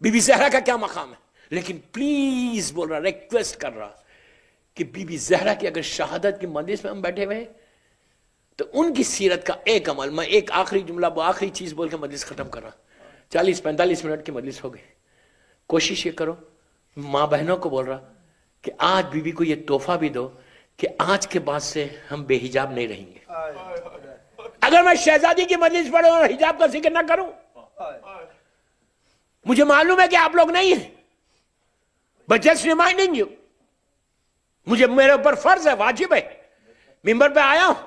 Be be Zahra کا کیا مقام ہے. لیکن پلیز بول رہا، ریکویسٹ کر رہا کہ بی بی زہرا کی اگر شہادت کی مجلس میں ہم بیٹھے ہوئے ہیں تو ان کی سیرت کا ایک عمل، میں ایک آخری جملہ وہ آخری چیز بول کے مجلس ختم کر رہا. 40-45 منٹ کی مجلس ہو گئی. کوشش یہ کرو، ماں بہنوں کو بول رہا کہ آج بی بی کو یہ تحفہ بھی دو کہ آج کے بعد سے ہم بے حجاب نہیں رہیں گے. اگر میں شہزادی کی مجلس پڑھوں اور حجاب کا ذکر نہ کروں، مجھے معلوم ہے کہ آپ لوگ نہیں ہیں، بٹ جسٹ ریمائنڈنگ یو، مجھے میرے اوپر فرض ہے، واجب ہے، ممبر پہ آیا ہوں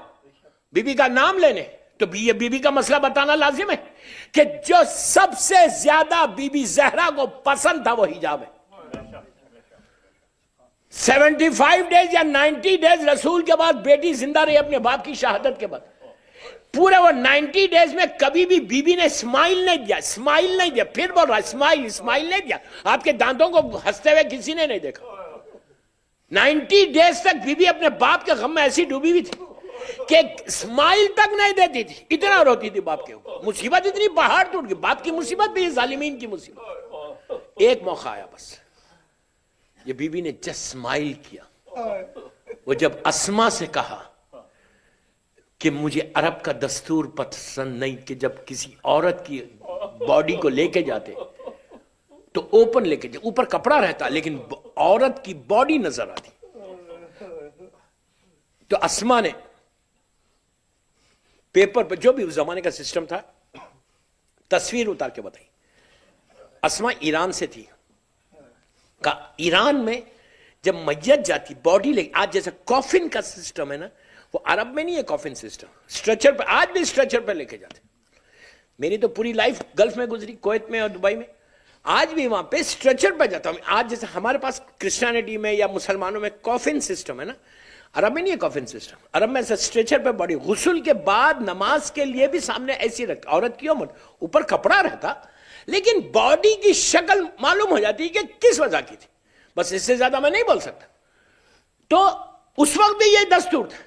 بی بی کا نام لینے، تو یہ بی بی کا مسئلہ بتانا لازم ہے کہ جو سب سے زیادہ بی بی زہرا کو پسند تھا وہ حجاب ہے. 75 ڈیز یا 90 ڈیز رسول کے بعد بیٹی زندہ رہی اپنے باپ کی شہادت کے بعد. پورے وہ 90 ڈیز میں کبھی بھی بی بی نے اسمائل نہیں دیا، اسمائل نہیں دیا. پھر بول رہا اسمائل نہیں دیا. آپ کے دانتوں کو ہنستے ہوئے کسی نے نہیں دیکھا. 90 ڈیز تک بی بی اپنے باپ کے غم میں ایسی ڈوبی ہوئی تھی کہ اسمائل تک نہیں دیتی تھی، اتنا روتی تھی باپ کے اوپر. مصیبت اتنی پہاڑ ٹوٹ گئی، باپ کی مصیبت بھی ظالمین کی مصیبت. ایک موقع آیا بس، یہ بی بی نے جسٹ اسمائل کیا. وہ جب اسما سے کہا کہ مجھے عرب کا دستور پسند نہیں کہ جب کسی عورت کی باڈی کو لے کے جاتے تو اوپن لے کے جاتے، اوپر کپڑا رہتا لیکن عورت کی باڈی نظر آتی. تو اسما نے پیپر پہ، جو بھی اس زمانے کا سسٹم تھا، تصویر اتار کے بتائی. اسما ایران سے تھی. ایران میں جب میت جاتی باڈی لے، آج جیسے کافن کا سسٹم ہے نا، وہ عرب میں نہیں ہے کافن سسٹم. اسٹریچر پہ، آج بھی اسٹریچر پہ لے کے جاتے. میری تو پوری لائف گلف میں گزری، کویت میں اور دبئی میں. آج بھی وہاں پہ اسٹریچر پہ جاتا ہوں. آج جیسے ہمارے پاس کرسچینٹی میں یا مسلمانوں میں کافن سسٹم ہے نا، عرب میں نہیں ہے کافن سسٹم. عرب میں ایسا اسٹریچر پہ باڈی، غسل کے بعد نماز کے لیے بھی سامنے ایسی رکھتا. عورت کی عمر، اوپر کپڑا رہتا لیکن باڈی کی شکل معلوم ہو جاتی کہ کس وجہ کی تھی. بس اس سے زیادہ میں نہیں بول سکتا. تو اس وقت بھی یہ دستور تھا.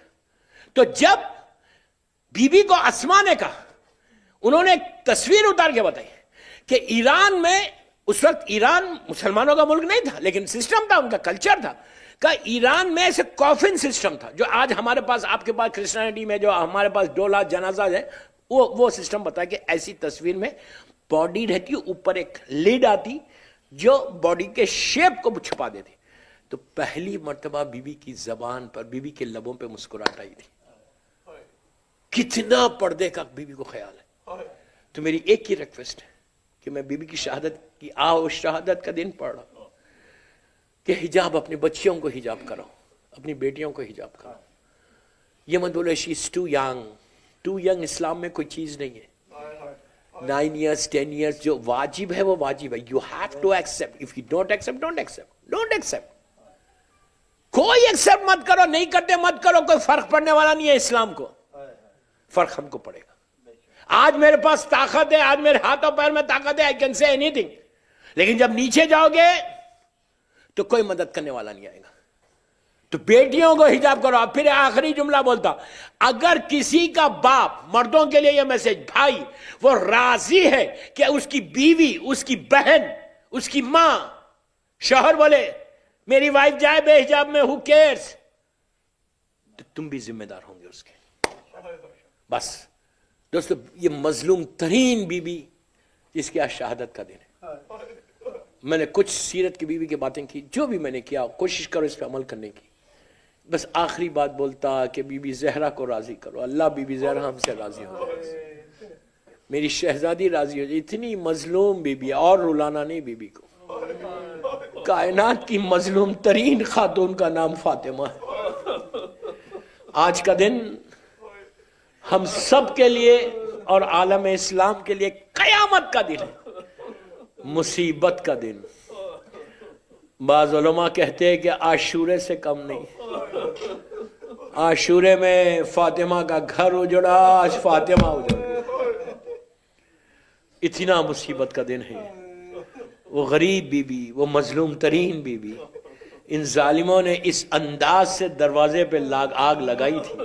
تو جب بی بی کو اسما نے کہا، انہوں نے ایک تصویر اتار کے بتائی کہ ایران میں، اس وقت ایران مسلمانوں کا ملک نہیں تھا لیکن سسٹم تھا، ان کا کلچر تھا کہ ایران میں ایسے کافن سسٹم تھا جو آج ہمارے پاس، آپ کے پاس کرسچینٹی میں جو ہمارے پاس ڈولا جنازہ ہے، وہ سسٹم بتا کہ ایسی تصویر میں باڈی رہتی، اوپر ایک لیڈ آتی جو باڈی کے شیپ کو چھپا دیتی. تو پہلی مرتبہ بی بی کی زبان پر، بی بی کے لبوں پہ مسکراہٹ آئی تھی. کتنا پردے کا بی بی کو خیال ہے. تو میری ایک ہی ریکویسٹ ہے کہ میں بی بی کی شہادت کی شہادت کا دن پڑھ رہا ہوں کہ حجاب، اپنی بچیوں کو حجاب کراؤ، اپنی بیٹیوں کو حجاب کراؤ. یہ مت بولو شی از ٹو ینگ. اسلام میں کوئی چیز نہیں ہے 9 years 10 years. جو واجب ہے وہ واجب ہے. You have to accept. If you don't accept, don't accept. کوئی ایکسپٹ مت کرو، نہیں کرتے مت کرو، کوئی فرق پڑنے والا نہیں ہے اسلام کو. فرق ہم کو پڑے گا. آج میرے پاس طاقت ہے، آج میرے ہاتھوں پیر میں طاقت ہے، I can say any thing. لیکن جب نیچے جاؤ گے تو کوئی مدد کرنے والا نہیں آئے گا. تو بیٹیوں کو حجاب کرو. پھر آخری جملہ بولتا، اگر کسی کا باپ، مردوں کے لیے یہ میسج، بھائی وہ راضی ہے کہ اس کی بیوی، اس کی بہن، اس کی ماں، شوہر بولے میری وائف جائے بے حجاب میں، ہو کیئرس، تو تم بھی ذمہ دار ہوں گے اس کے. بس دوستو، یہ مظلوم ترین بی بی جس کی آج شہادت کا دن ہے. میں نے کچھ سیرت کی بیوی کی باتیں کی، جو بھی میں نے کیا کوشش کرو اس پہ عمل کرنے کی. بس آخری بات بولتا کہ بی بی زہرا کو راضی کرو. اللہ بی بی زہرا ہم سے راضی ہو جائے، میری شہزادی راضی ہو جائے. اتنی مظلوم بی بی، اور رلانا نہیں بی بی کو. کائنات کی مظلوم ترین خاتون کا نام فاطمہ ہے. آج کا دن ہم سب کے لیے اور عالم اسلام کے لیے قیامت کا دن ہے، مصیبت کا دن. بعض علماء کہتے ہیں کہ عاشورے سے کم نہیں. عاشورے میں فاطمہ کا گھر اجڑا، آج فاطمہ اجڑ گئی. اتنا مصیبت کا دن ہے. وہ غریب بی بی، وہ مظلوم ترین بی بی، ان ظالموں نے اس انداز سے دروازے پہ آگ لگائی تھی،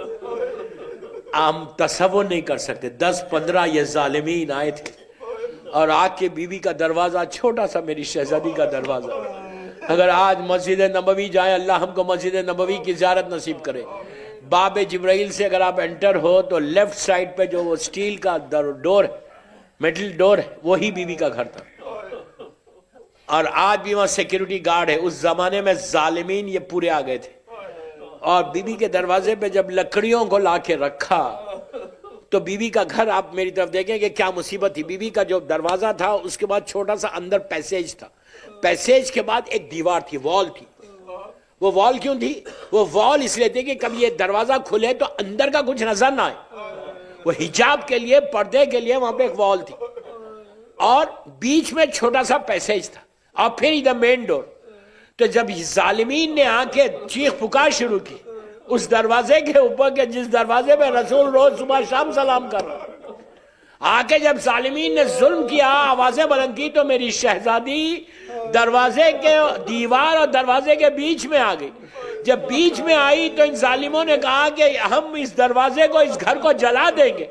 ہم تصور نہیں کر سکتے. 10-15 یہ ظالمین آئے تھے اور آگ کے بیوی کا دروازہ چھوٹا سا میری شہزادی کا دروازہ. اگر آج مسجد نبوی جائیں, اللہ ہم کو مسجد نبوی کی زیارت نصیب کرے. باب جبرائیل سے اگر آپ انٹر ہو تو لیفٹ سائڈ پہ جو وہ سٹیل کا ڈور ہے, میٹل ڈور ہے, وہی بیوی کا گھر تھا. اور آج بھی وہاں سیکیورٹی گارڈ ہے. اس زمانے میں ظالمین یہ پورے آ گئے تھے. اور بیوی کے دروازے پہ جب لکڑیوں کو لا کے رکھا تو بیوی کا گھر, آپ میری طرف دیکھیں کہ کیا مصیبت تھی. بیوی کا جو دروازہ تھا اس کے بعد چھوٹا سا اندر پیسیج تھا. پیسیج کے بعد ایک دیوار تھی, وال تھی. وہ وال کیوں تھی؟ وہ وال اس لیے تھی کہ کبھی یہ دروازہ کھلے تو اندر کا کچھ نظر نہ آئے. وہ حجاب کے لیے, پردے کے لیے وہاں پہ ایک وال تھی. اور بیچ میں چھوٹا سا پیسیج تھا, اور پھر ادھر مین ڈور. تو جب ظالمین نے آ کے چیخ پکار شروع کی اس دروازے کے اوپر کہ جس دروازے پہ رسول روز صبح شام سلام کر رہا, آ کے جب ظالمین نے ظلم کیا, آوازیں بلند کی, تو میری شہزادی دروازے کے دیوار اور دروازے کے بیچ میں آ گئی. جب بیچ میں آئی تو ان ظالموں نے کہا کہ ہم اس دروازے کو, اس گھر کو جلا دیں گے.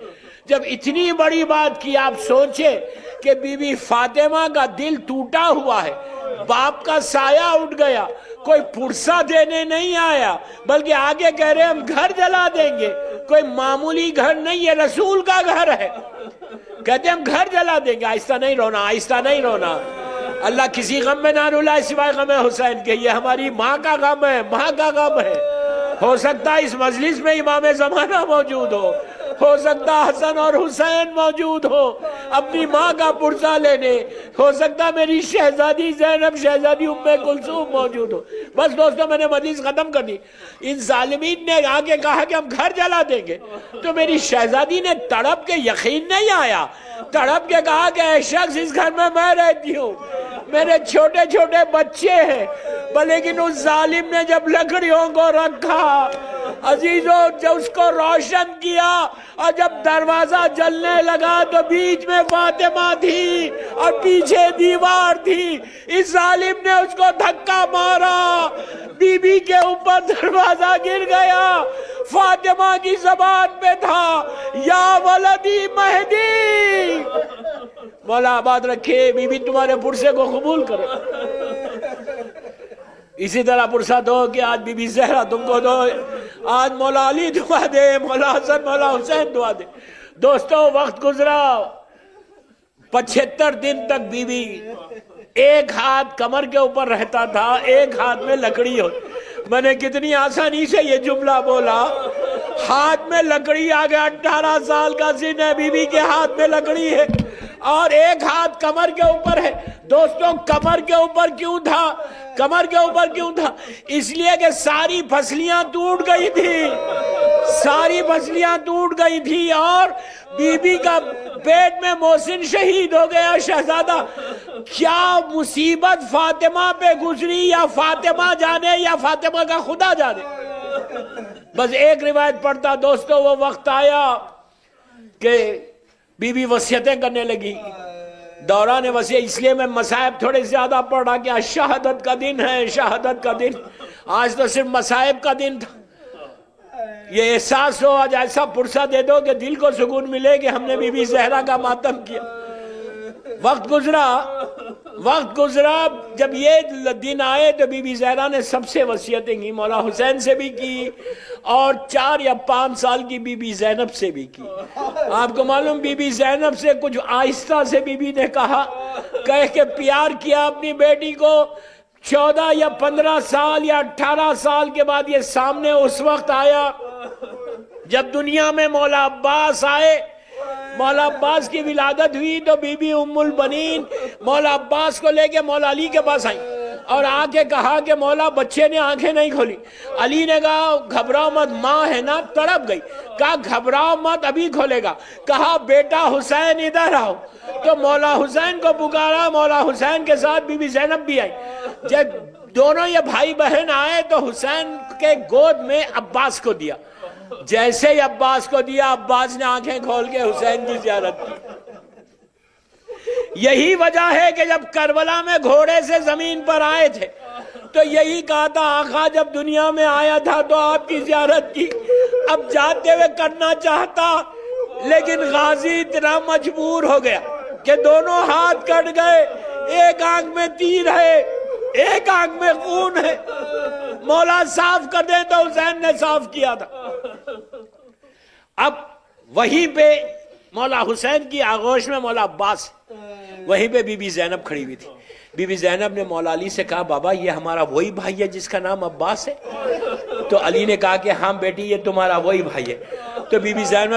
جب اتنی بڑی بات کی, آپ سوچے کہ بی بی فاطمہ کا دل ٹوٹا ہوا ہے, باپ کا سایہ اٹھ گیا, کوئی پرسہ دینے نہیں آیا, بلکہ آگے کہہ رہے ہم گھر جلا دیں گے. کوئی معمولی گھر نہیں ہے, رسول کا گھر ہے. کہتے ہم گھر جلا دیں گے. آہستہ نہیں رونا, آہستہ نہیں رونا. اللہ کسی غم میں نہ رلائے سوائے غم حسین کے. یہ ہماری ماں کا غم ہے, ماں کا غم ہے. ہو سکتا ہے اس مجلس میں امام زمانہ موجود ہو سکتا حسن اور حسین موجود ہو اپنی ماں کا پرسہ لینے, ہو سکتا میری شہزادی زینب, شہزادی ام کلثوم موجود ہو. بس دوستو, میں نے مجلس ختم کر دی. ان ظالمین نے آگے کہا کہ ہم گھر جلا دیں گے. تو میری شہزادی نے تڑپ کے, یقین نہیں آیا, تڑپ کے کہا کہ اے شخص, اس گھر میں رہتی ہوں, میرے چھوٹے چھوٹے بچے ہیں. لیکن اس ظالم نے جب لکڑیوں کو رکھا عزیزوں, جب اس کو روشن کیا اور جب دروازہ جلنے لگا تو بیچ میں فاطمہ تھی اور پیچھے دیوار تھی. اس ظالم نے اس کو دھکا مارا, بی بی کے اوپر دروازہ گر گیا. فاطمہ کی زبان پہ تھا یا ولدی مہدی. مولا آباد رکھے, بی بی تمہارے پرسے کو قبول کرے. اسی طرح پرسہ دو کہ آج بی بی زہرا تم کو دو, آج مولا علی دعا دے, مولا حسن مولا حسین دعا دے. دوستو, وقت گزرا, 75 دن تک بی بی ایک ہاتھ کمر کے اوپر رہتا تھا, ایک ہاتھ میں لکڑی ہو. میں نے کتنی آسانی سے یہ جملہ بولا, ہاتھ میں لکڑی آ گیا. 18 سال کا سن ہے, بی بی کے ہاتھ میں لکڑی ہے اور ایک ہاتھ کمر کے اوپر ہے. دوستوں, کمر کے اوپر کیوں تھا؟ کمر کے اوپر کیوں تھا؟ اس لیے کہ ساری پسلیاں ٹوٹ گئی تھی, ساری پسلیاں ٹوٹ گئی تھی. اور بی بی کا پیٹ میں محسن شہید ہو گیا, شہزادہ. کیا مصیبت فاطمہ پہ گزری, یا فاطمہ جانے یا فاطمہ کا خدا جانے. بس ایک روایت پڑھتا دوستو, وہ وقت آیا کہ بی بی وصیتیں کرنے لگی. دوران وصیت, اس لیے میں مصائب تھوڑے زیادہ پڑھ رہا کہ شہادت کا دن ہے, شہادت کا دن. آج تو صرف مصائب کا دن تھا. یہ احساس ہو, آج ایسا پرسہ دے دو کہ دل کو سکون ملے کہ ہم نے بی بی زہرا کا ماتم کیا. وقت گزرا, جب یہ دن آئے تو بی بی زہرا نے سب سے وصیتیں کی, مولا حسین سے بھی کی اور 4 یا 5 سال کی بی بی زینب سے بھی کی. آپ کو معلوم, بی بی زینب سے کچھ آہستہ سے بی بی نے کہا, کہہ کے پیار کیا اپنی بیٹی کو. 14 یا 15 سال یا 18 سال کے بعد یہ سامنے اس وقت آیا جب دنیا میں مولا عباس آئے. مولا عباس کی ولادت ہوئی تو بی بی ام البنین مولا عباس کو لے کے مولا علی کے پاس آئی اور آ کے کہا کہ مولا, بچے نے آنکھیں نہیں کھولی. علی نے کہا گھبراؤ مت, ماں ہے نا, تڑپ گئی. کہا گھبراؤ مت, ابھی کھولے گا. کہا بیٹا حسین ادھر آؤ. تو مولا حسین کو پکارا, مولا حسین کے ساتھ بی بی زینب بھی آئی. جب دونوں یہ بھائی بہن آئے تو حسین کے گود میں عباس کو دیا. جیسے ہی عباس کو دیا, عباس نے آنکھیں کھول کے حسین کی زیارت کی. یہی وجہ ہے کہ جب کربلا میں گھوڑے سے زمین پر آئے تھے تو یہی کہا تھا, آقا جب دنیا میں آیا تھا تو آپ کی زیارت کی. اب جاتے ہوئے کرنا چاہتا لیکن غازی اتنا مجبور ہو گیا کہ دونوں ہاتھ کٹ گئے، ایک آنکھ میں تیر ہے، ایک آنکھ میں خون ہے، مولا صاف کر دیں تو حسین نے صاف کیا تھا۔ اب وہیں پہ مولا حسین کی آغوش میں مولا عباس، وہیں پہ بی بی زینب کھڑی ہوئی تھی۔ بی بی زینب نے مولا علی سے کہا بابا یہ ہمارا وہی بھائی ہے جس کا نام عباس ہے؟ تو علی نے کہا کہ ہاں بیٹی یہ تمہارا وہی بھائی ہے۔ تو بی بی زینب